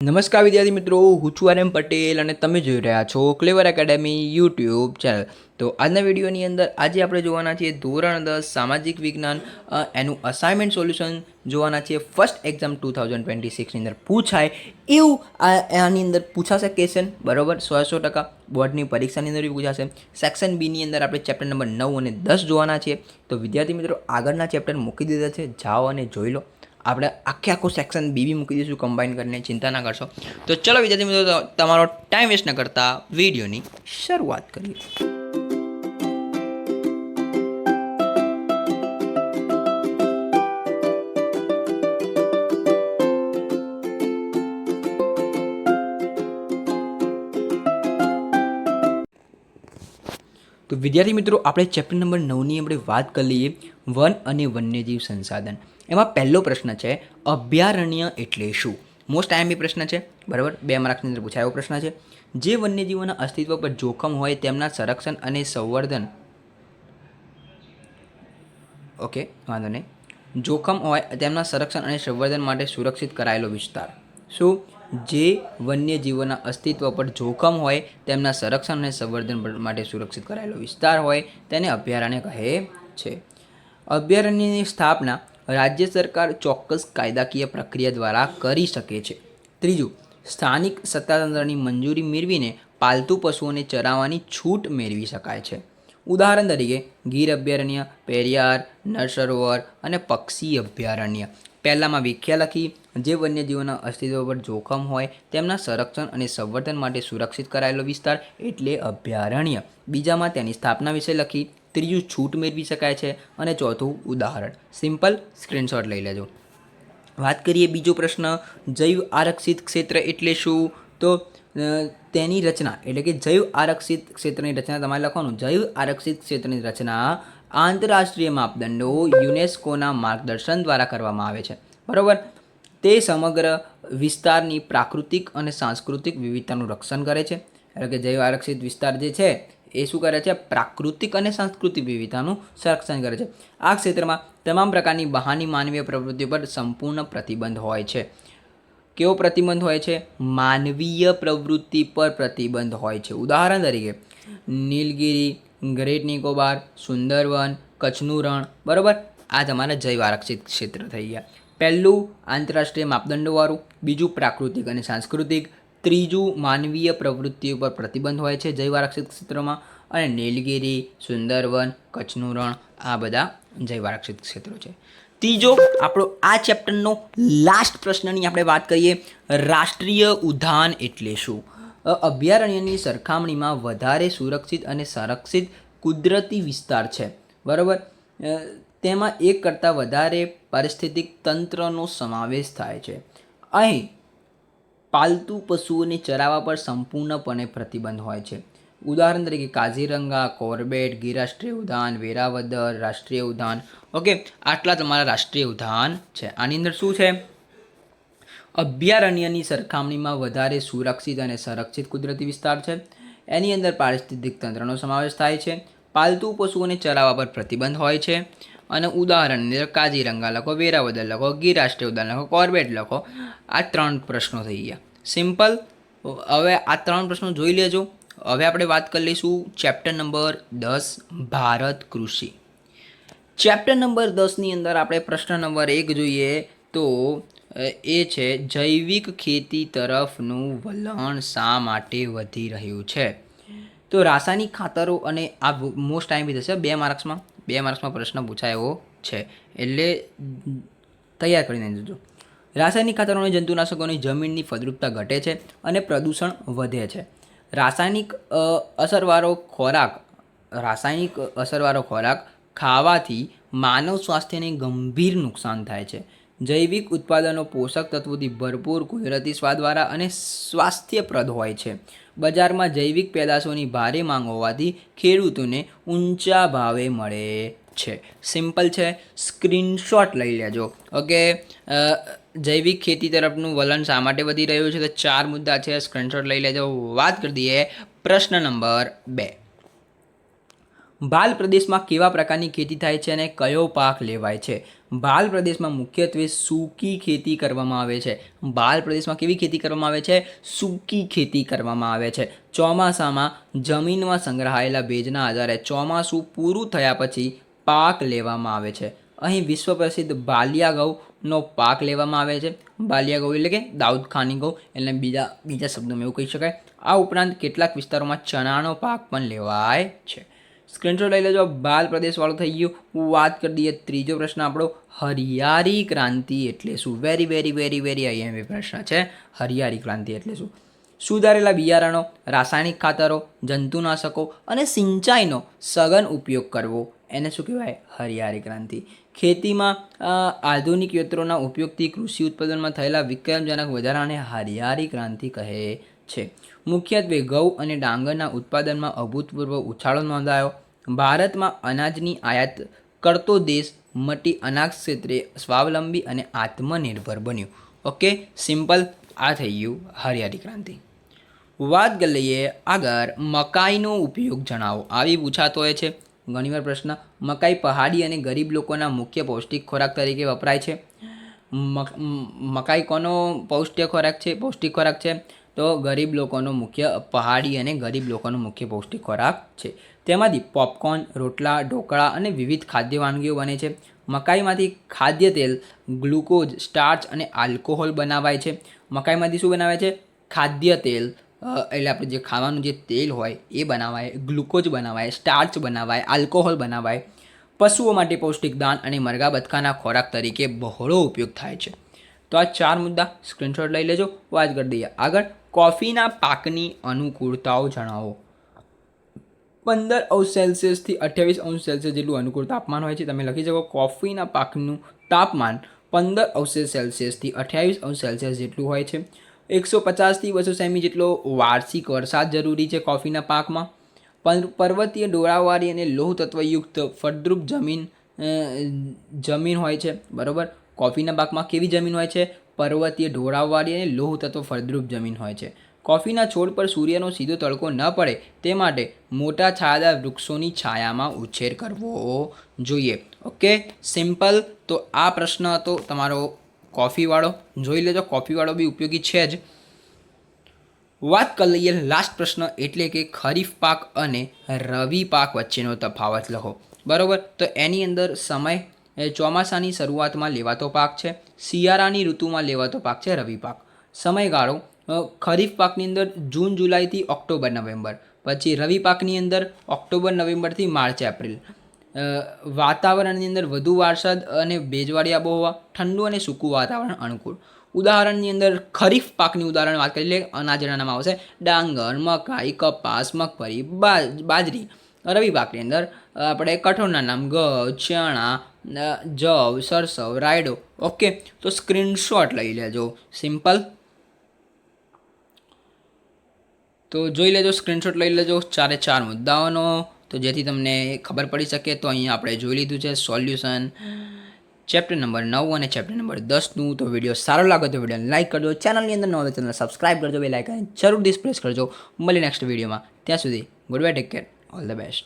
નમસ્કાર વિદ્યાર્થી મિત્રો, હું છું આર એમ પટેલ અને તમે જોઈ રહ્યા છો ક્લેવર એકેડેમી યુટ્યુબ ચેનલ. તો આજના વિડીયોની અંદર આજે આપણે જોવાના છીએ ધોરણ 10 સામાજિક વિજ્ઞાન એનું અસાઇનમેન્ટ સોલ્યુશન જોવાના છીએ. ફર્સ્ટ એક્ઝામ 2026ની અંદર પૂછાય એવું આની અંદર પૂછાશે ક્વેશ્ચન, બરાબર. 100% બોર્ડની પરીક્ષાની અંદર બી પૂછાશે. સેક્શન બીની અંદર આપણે ચેપ્ટર નંબર 9 અને 10 જોવાના છીએ. તો વિદ્યાર્થી મિત્રો આગળના ચેપ્ટર મૂકી દીધા છે, જાઓ અને જોઈ લો. આપણે આખું સેક્શન બી મૂકી દઈશું કમ્બાઈન કરીને, ચિંતા ના કરશો. તો ચલો વિદ્યાર્થી મિત્રો, તમારો ટાઈમ વેસ્ટ ન કરતા વિડીયોની શરૂઆત કરીએ. તો વિદ્યાર્થી મિત્રો, આપણે ચેપ્ટર નંબર 9ની આપણે વાત કરી લઈએ, વન અને વન્યજીવ સંસાધન. એમાં પહેલો પ્રશ્ન છે, અભયારણ્ય એટલે શું? મોસ્ટ આઈએમપી પ્રશ્ન છે, બરાબર. 2 માર્ક્સની અંદર પૂછાયેલો પ્રશ્ન છે. જે વન્યજીવોના અસ્તિત્વ પર જોખમ હોય તેમના સંરક્ષણ અને સંવર્ધન, ઓકે વાંધો નહીં, જોખમ હોય તેમના સંરક્ષણ અને સંવર્ધન માટે સુરક્ષિત કરાયેલો વિસ્તાર. શું? જે વન્યજીવોના અસ્તિત્વ પર જોખમ હોય તેમના સંરક્ષણ અને સંવર્ધન માટે સુરક્ષિત કરાયેલો વિસ્તાર હોય તેને અભયારણ્ય કહે છે. અભયારણ્યની સ્થાપના રાજ્ય સરકાર ચોક્કસ કાયદાકીય પ્રક્રિયા દ્વારા કરી શકે છે. ત્રીજું, સ્થાનિક સત્તાતંત્રની મંજૂરી મેળવીને પાલતુ પશુઓને ચરાવવાની છૂટ મેળવી શકાય છે. ઉદાહરણ તરીકે ગીર અભયારણ્ય, પેરિયાર, નળ સરોવર અને પક્ષી અભયારણ્ય. પહેલામાં વ્યાખ્યા લખી, જે વન્યજીવોના અસ્તિત્વ પર જોખમ હોય તેમના સંરક્ષણ અને સંવર્ધન માટે સુરક્ષિત કરાયેલો વિસ્તાર એટલે અભયારણ્ય. બીજામાં તેની સ્થાપના વિશે લખી. ત્રીજું, છૂટ મેળવી શકાય છે. અને ચોથું ઉદાહરણ. સિમ્પલ, સ્ક્રીનશોટ લઈ લેજો. વાત કરીએ બીજો પ્રશ્ન, જૈવ આરક્ષિત ક્ષેત્ર એટલે શું? તો તેની રચના એટલે કે જૈવ આરક્ષિત ક્ષેત્રની રચના તમારે લખવાનું. જૈવ આરક્ષિત ક્ષેત્રની રચના આંતરરાષ્ટ્રીય માપદંડો યુનેસ્કોના માર્ગદર્શન દ્વારા કરવામાં આવે છે, બરાબર. તે સમગ્ર વિસ્તારની પ્રાકૃતિક અને સાંસ્કૃતિક વિવિધતાનું રક્ષણ કરે છે. એટલે કે જૈવ આરક્ષિત વિસ્તાર જે છે એ શું કરે છે? પ્રાકૃતિક અને સાંસ્કૃતિક વિવિધતાનું સંરક્ષણ કરે છે. આ ક્ષેત્રમાં તમામ પ્રકારની બહારની માનવીય પ્રવૃત્તિઓ પર સંપૂર્ણ પ્રતિબંધ હોય છે. કેવો પ્રતિબંધ હોય છે? માનવીય પ્રવૃત્તિ પર પ્રતિબંધ હોય છે. ઉદાહરણ તરીકે નીલગિરી, ગ્રેટ નિકોબાર, સુંદરવન, કચ્છનું રણ, બરાબર. આ તમારા જૈવ આરક્ષિત ક્ષેત્ર થઈ ગયા. પહેલું આંતરરાષ્ટ્રીય માપદંડોવાળું, બીજું પ્રાકૃતિક અને સાંસ્કૃતિક, ત્રીજું માનવીય પ્રવૃત્તિઓ પર પ્રતિબંધ હોય છે જૈવ આરક્ષિત ક્ષેત્રોમાં, અને નીલગિરી, સુંદરવન, કચ્છનું રણ આ બધા જૈવ આરક્ષિત ક્ષેત્રો છે. ત્રીજો આપણો આ ચેપ્ટરનો લાસ્ટ પ્રશ્નની આપણે વાત કરીએ, રાષ્ટ્રીય ઉદ્યાન એટલે શું? અભયારણ્યની સરખામણીમાં વધારે સુરક્ષિત અને સંરક્ષિત કુદરતી વિસ્તાર છે, બરાબર. તેમાં એક કરતાં વધારે પારિસ્થિતિક તંત્રનો સમાવેશ થાય છે. અહીં પાલતુ પશુઓને ચરાવવા પર સંપૂર્ણપણે પ્રતિબંધ હોય છે. ઉદાહરણ તરીકે કાઝીરંગા, કોર્બેટ, ગીર રાષ્ટ્રીય ઉદ્યાન, વેરાવદર રાષ્ટ્રીય ઉદ્યાન. ઓકે, આટલા તમારા રાષ્ટ્રીય ઉદ્યાન છે. આની અંદર શું છે? અભયારણ્યની સરખામણીમાં વધારે સુરક્ષિત અને સંરક્ષિત કુદરતી વિસ્તાર છે. એની અંદર પારિસ્થિતિક તંત્રનો સમાવેશ થાય છે. પાલતુ પશુઓને ચરાવવા પર પ્રતિબંધ હોય છે. અને ઉદાહરણની અંદર કાઝીરંગા લખો, વેરાવદર લખો, ગીર રાષ્ટ્રીય ઉદ્યાન લખો, કોર્બેટ લખો. આ 3 પ્રશ્નો થઈ ગયા. સિમ્પલ. હવે આ 3 પ્રશ્નો જોઈ લેજો. હવે આપણે વાત કરી લઈશું ચેપ્ટર નંબર 10, ભારત કૃષિ. ચેપ્ટર નંબર 10ની અંદર આપણે પ્રશ્ન નંબર 1 જોઈએ તો એ છે, જૈવિક ખેતી તરફનું વલણ શા માટે વધી રહ્યું છે? તો રાસાયણિક ખાતરો અને આ મોસ્ટ ટાઈમ બી થશે 2 માર્ક્સમાં પ્રશ્ન પૂછાયો છે, એટલે તૈયાર કરીને જોજો. રાસાયણિક ખાતરો અને જંતુનાશકોની જમીનની ફળદ્રુપતા ઘટે છે અને પ્રદૂષણ વધે છે. રાસાયણિક અસરવાળો ખોરાક ખાવાથી માનવ સ્વાસ્થ્યને ગંભીર નુકસાન થાય છે. જૈવિક ઉત્પાદનો પોષક તત્વોથી ભરપૂર, કુદરતી સ્વાદવાળા અને સ્વાસ્થ્યપ્રદ હોય છે. બજારમાં જૈવિક પેદાશોની ભારે માંગ હોવાથી ખેડૂતોને ઊંચા ભાવે મળે છે. સિમ્પલ છે, સ્ક્રીનશોટ લઈ લેજો. ઓકે, જૈવિક ખેતી તરફનું વલણ શા માટે વધી રહ્યું છે? તો 4 મુદ્દા છે, સ્ક્રીનશોટ લઈ લેજો. વાત કરી દઈએ પ્રશ્ન નંબર 2. ભાલ પ્રદેશમાં કેવા પ્રકારની ખેતી થાય છે અને કયો પાક લેવાય છે? ભાલ પ્રદેશમાં મુખ્યત્વે સૂકી ખેતી કરવામાં આવે છે. ભાલ પ્રદેશમાં કેવી ખેતી કરવામાં આવે છે? સૂકી ખેતી કરવામાં આવે છે. ચોમાસામાં જમીનમાં સંગ્રહાયેલા ભેજના આધારે ચોમાસું પૂરું થયા પછી પાક લેવામાં આવે છે. અહીં વિશ્વ પ્રસિદ્ધ બાલિયા ઘઉંનો પાક લેવામાં આવે છે. બાલિયા ઘઉં એટલે કે દાઉદ ખાની ઘઉં, એટલે બીજા શબ્દોમાં એવું કહી શકાય. આ ઉપરાંત કેટલાક વિસ્તારોમાં ચણાનો પાક પણ લેવાય છે. સ્ક્રીનશોટ લઈ લેજો. ભાલ પ્રદેશવાળું થઈ ગયું. વાત કરી દઈએ ત્રીજો પ્રશ્ન આપણો, હરિયાળી ક્રાંતિ એટલે શું? Very very very very IMP પ્રશ્ન છે. હરિયાળી ક્રાંતિ એટલે શું? સુધારેલા બિયારણો, રાસાયણિક ખાતરો, જંતુનાશકો અને સિંચાઈનો સઘન ઉપયોગ કરવો, એને શું કહેવાય? હરિયાળી ક્રાંતિ. ખેતીમાં આધુનિક યંત્રોના ઉપયોગથી કૃષિ ઉત્પાદનમાં થયેલા વિક્રમજનક વધારાને હરિયાળી ક્રાંતિ કહે છે. મુખ્યત્વે ઘઉં અને ડાંગરના ઉત્પાદનમાં અભૂતપૂર્વ ઉછાળો નોંધાયો. ભારતમાં અનાજની આયાત કરતો દેશ મટી અનાજ ક્ષેત્રે સ્વાવલંબી અને આત્મનિર્ભર બન્યું. Okay, simple. આ થઈ ગયું હરિયાળી ક્રાંતિ. વાત કરી લઈએ આગળ, મકાઈનો ઉપયોગ જણાવો. આવી પૂછાતો હોય છે ઘણીવાર પ્રશ્ન. મકાઈ પહાડી અને ગરીબ લોકોના મુખ્ય પૌષ્ટિક ખોરાક તરીકે વપરાય છે. મકાઈ કોનો પૌષ્ટિક ખોરાક છે? તો ગરીબ લોકોનો પહાડી અને ગરીબ લોકોનો મુખ્ય પૌષ્ટિક ખોરાક છે. તેમાંથી પોપકોર્ન, રોટલા, ઢોકળા અને વિવિધ ખાદ્ય વાનગીઓ બને છે. મકાઈમાંથી ખાદ્ય તેલ, ગ્લુકોઝ, સ્ટાર્ચ અને આલ્કોહોલ બનાવાય છે. મકાઈમાંથી શું બનાવાય છે? ખાદ્ય તેલ, એટલે આપણે જે ખાવાનું જે તેલ હોય એ બનાવાય, ગ્લુકોઝ બનાવાય, સ્ટાર્ચ બનાવાય, આલ્કોહોલ બનાવાય. પશુઓ માટે પૌષ્ટિક દાન અને મરઘા બતકાના ખોરાક તરીકે બહોળો ઉપયોગ થાય છે. તો આ 4 મુદ્દા સ્ક્રીનશોટ લઈ લેજો. વાત કરી દઈએ આગળ, કોફીના પાકની અનુકૂળતાઓ જણાવો. 15°C થી 28°C જેટલું અનુકૂળ તાપમાન હોય છે. તમે લખી શકો કોફીના પાકનું તાપમાન 15°C થી 28°C જેટલું હોય છે. 150 થી 200 સેમી જેટલો વાર્ષિક વરસાદ જરૂરી છે કોફીના પાકમાં. પર્વતીય ડોળાવાળી અને લોહ તત્વયુક્ત ફળદ્રુપ જમીન હોય છે. બરાબર. કોફીના પાકમાં કેવી જમીન હોય છે? પર્વતીય ઢોળાવવાળી અને લોહ તત્વ ફળદ્રુપ જમીન હોય છે. કોફીના છોડ પર સૂર્યનો સીધો તડકો ન પડે તે માટે મોટા છાયાદાર વૃક્ષોની છાયામાં ઉછેર કરવો જોઈએ. Okay, simple. તો આ પ્રશ્ન હતો તમારો કોફીવાળો. જોઈ લેજો, કોફીવાળો બી ઉપયોગી છે જ. વાત કરી લઈએ લાસ્ટ પ્રશ્ન, એટલે કે ખરીફ પાક અને રવિ પાક વચ્ચેનો તફાવત લખો. બરાબર. તો એની અંદર સમય ચોમાસાની શરૂઆતમાં લેવાતો પાક છે. શિયાળાની ઋતુમાં લેવાતો પાક છે રવિ પાક. સમયગાળો ખરીફ પાકની અંદર જૂન જુલાઈથી ઓક્ટોબર નવેમ્બર. પછી રવિ પાકની અંદર ઓક્ટોબર નવેમ્બરથી માર્ચ એપ્રિલ. વાતાવરણની અંદર વધુ વરસાદ અને ભેજવાળી આબોહવા, ઠંડુ અને સૂકું વાતાવરણ અનુકૂળ. ઉદાહરણની અંદર ખરીફ પાકની ઉદાહરણ વાત કરી લે, અનાજના નામ આવશે ડાંગર, મકાઈ, કપાસ, મગફળી, બાજરી. રવિ પાકની અંદર આપણે કઠોળના નામ ઘઉં, ચણા, જવ, સરસવ, રાયડો. ઓકે, તો સ્ક્રીનશોટ લઈ લેજો. સિમ્પલ. તો જોઈ લેજો, સ્ક્રીનશોટ લઈ લેજો 4 મુદ્દાઓનો, તો જેથી તમને ખબર પડી શકે. તો અહીંયા આપણે જોઈ લીધું છે સોલ્યુશન ચેપ્ટર નંબર 9 અને ચેપ્ટર નંબર 10નું. તો વિડીયો સારો લાગે તો વિડીયોને લાઇક કરજો. ચેનલની અંદર ન હોય ચેનલ સબસ્ક્રાઇબ કરજો. બે લાઇકન જરૂરથી પ્રેસ કરજો. મળીએ નેક્સ્ટ વિડીયોમાં. ત્યાં સુધી good bye, take care, all the best.